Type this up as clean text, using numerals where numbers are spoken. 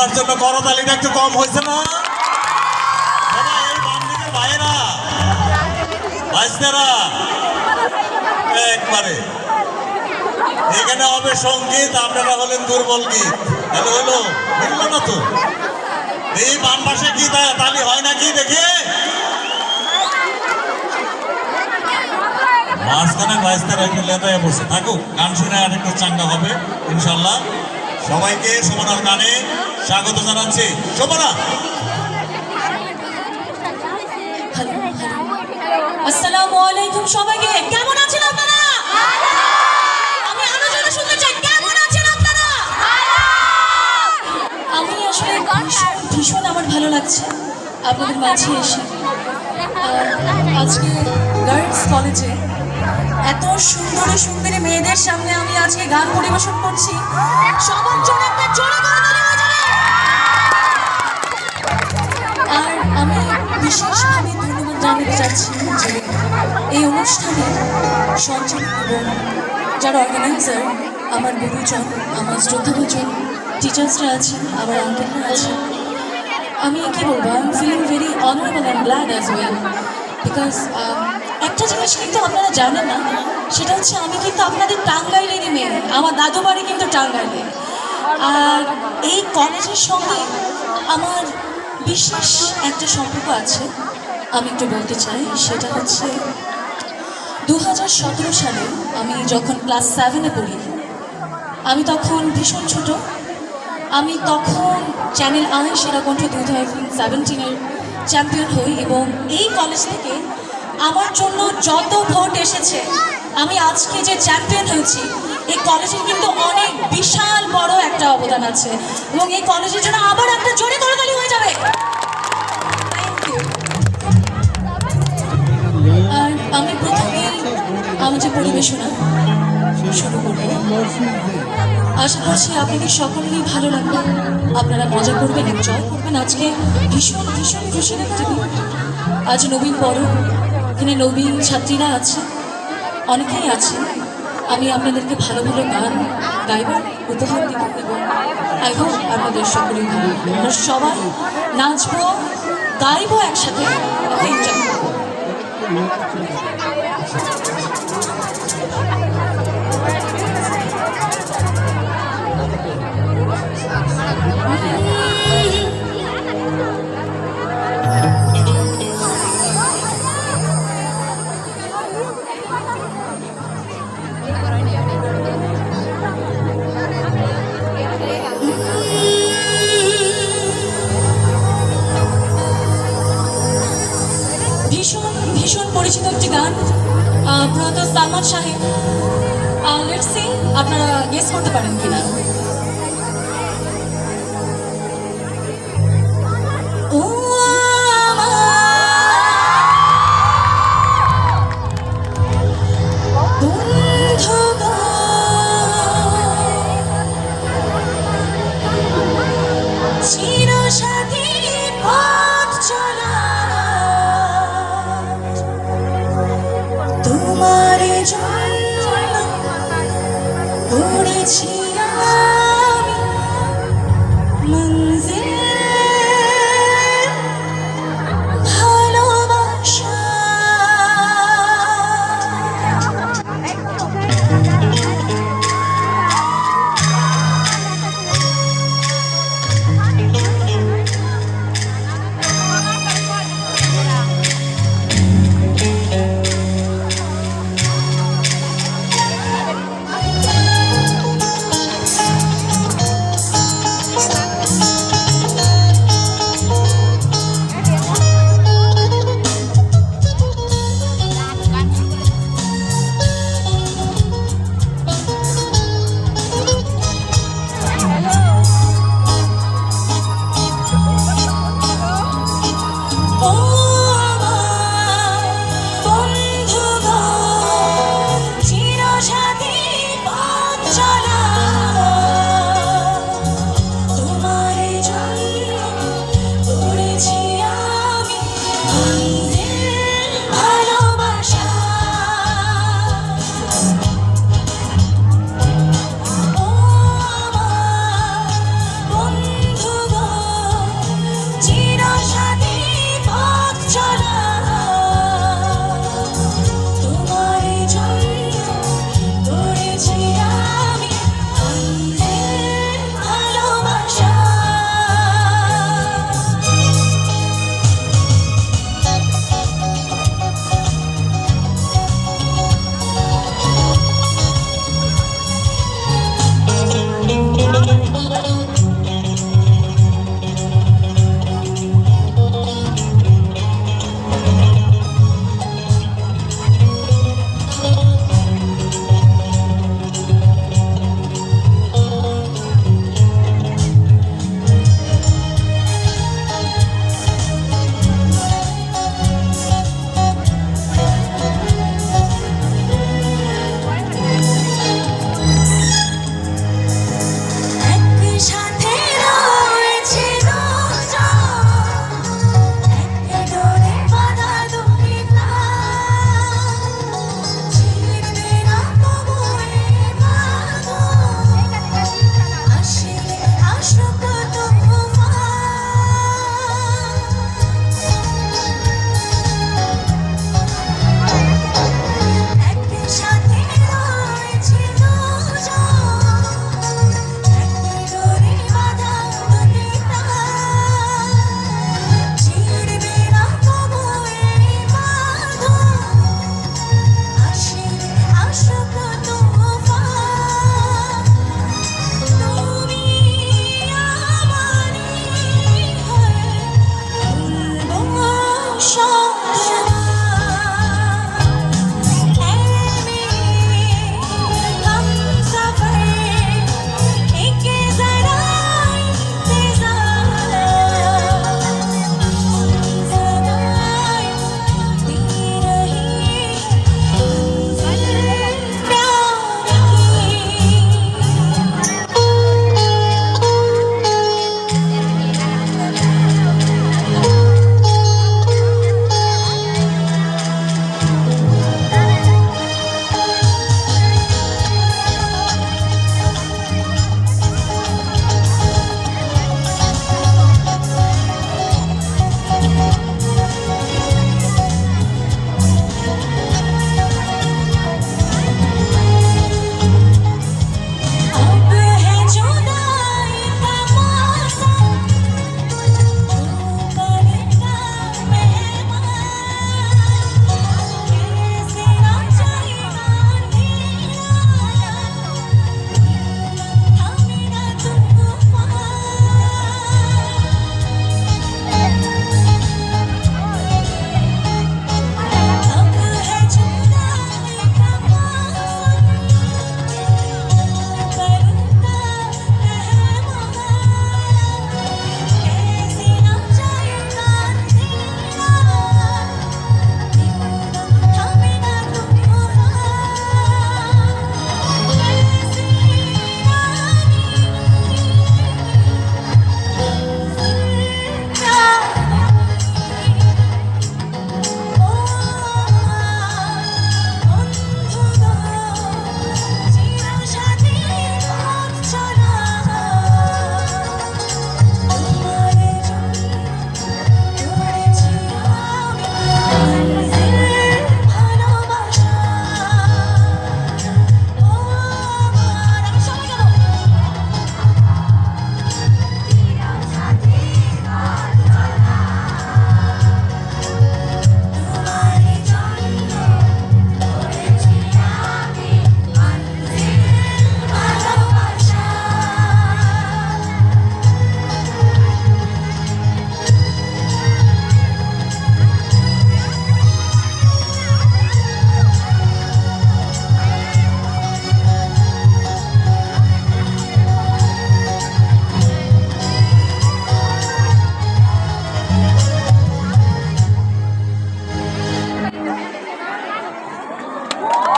ওনার জন্য করতালিটা একটু কম হয়েছে না? এই বাম দিকের ভাইয়েরা ভাইস্তারা একবারে এখানে হবে সঙ্গীত, আপনারা হলেন দুর্বল গীত। হ্যালো হলো মিলল না তো? এই বাম পাশে কি তালি হয় নাকি দেখে? মাঝখানে ভাইস্তারা একটু লেতায় বসে থাকুক, গান শুনে আর একটু চাঙ্গা হবে ইনশাল্লাহ। সবাইকে সুমনার গানে স্বাগত জানাচ্ছি। সুমনা, আসসালামু আলাইকুম সবাইকে। কেমন আছেন আপনারা? আমি আরো জোরে শুনতে চাই, কেমন আছেন আপনারা? আমি আসলে ভীষণ আমার ভালো লাগছে আপনাদের মাঝে এসে। আজকে গার্লস কলেজে এত সুন্দরী সুন্দরী মেয়েদের সামনে আমি আজকে গান পরিবেশন করছি। সবার জন্য একটা জোরে করতালি হয়ে যাবে। আর আমি বিশেষভাবে ধন্যবাদ জানাতে চাচ্ছি যে এই অনুষ্ঠানে সঞ্চালক এবং যারা অর্গানাইজার, আমার গুরুজন, আমার শ্রদ্ধাভাজন টিচার্সরা আছেন, আবার আঙ্কেলরা আছেন। আমি কি বলবো, I am feeling very honourable and glad as well, because একটা জিনিস কিন্তু আপনারা জানেন না, সেটা হচ্ছে আমি কিন্তু আপনাদের টাঙ্গাইলেরই মেয়ে। আমার দাদু বাড়ি কিন্তু টাঙ্গাইলে। আর এই কলেজের সঙ্গে আমার বিশেষ একটা সম্পর্ক আছে, আমি একটু বলতে চাই। সেটা হচ্ছে 2017 সালে আমি যখন ক্লাস 7-এ পড়ি, আমি তখন ভীষণ ছোট। আমি তখন চ্যানেল আই সেরা কণ্ঠ 2017-এর চ্যাম্পিয়ন হই এবং এই কলেজ থেকে আমার জন্য যত ভোট এসেছে, আমি আজকে যে চ্যাম্পিয়ন হয়েছি, এই কলেজের কিন্তু অনেক বিশাল বড় একটা অবদান আছে এবং এই কলেজের জন্য আবার একটা জোরে করতালি হয়ে যাবে। আর আমি প্রথমে আমার যে পরিবেশনা শুরু করবো, আশা করছি আপনাদের সকলেরই ভালো লাগবে, আপনারা মজা করবেন, এনজয় করবেন। আজকে ভীষণ ভীষণ খুশির একটা দিন। আজ নবীন বরণ, এখানে নবীন ছাত্রীরা আছে, অনেকেই আছে। আমি আপনাদেরকে ভালো ভালো গান গাইবার উপহার দিব এবং আই হোপ আপনাদের সকলেই ভালো লাগবে। আমরা সবাই নাচবো, গাইবো একসাথে, এনজয় করবো। ভীষণ পরিচিত একটি গান, প্রয়াত সালমান সাহেব। লেটস সি আপনারা গেস করতে পারেন কিনা। তোমার জন্য পড়েছি।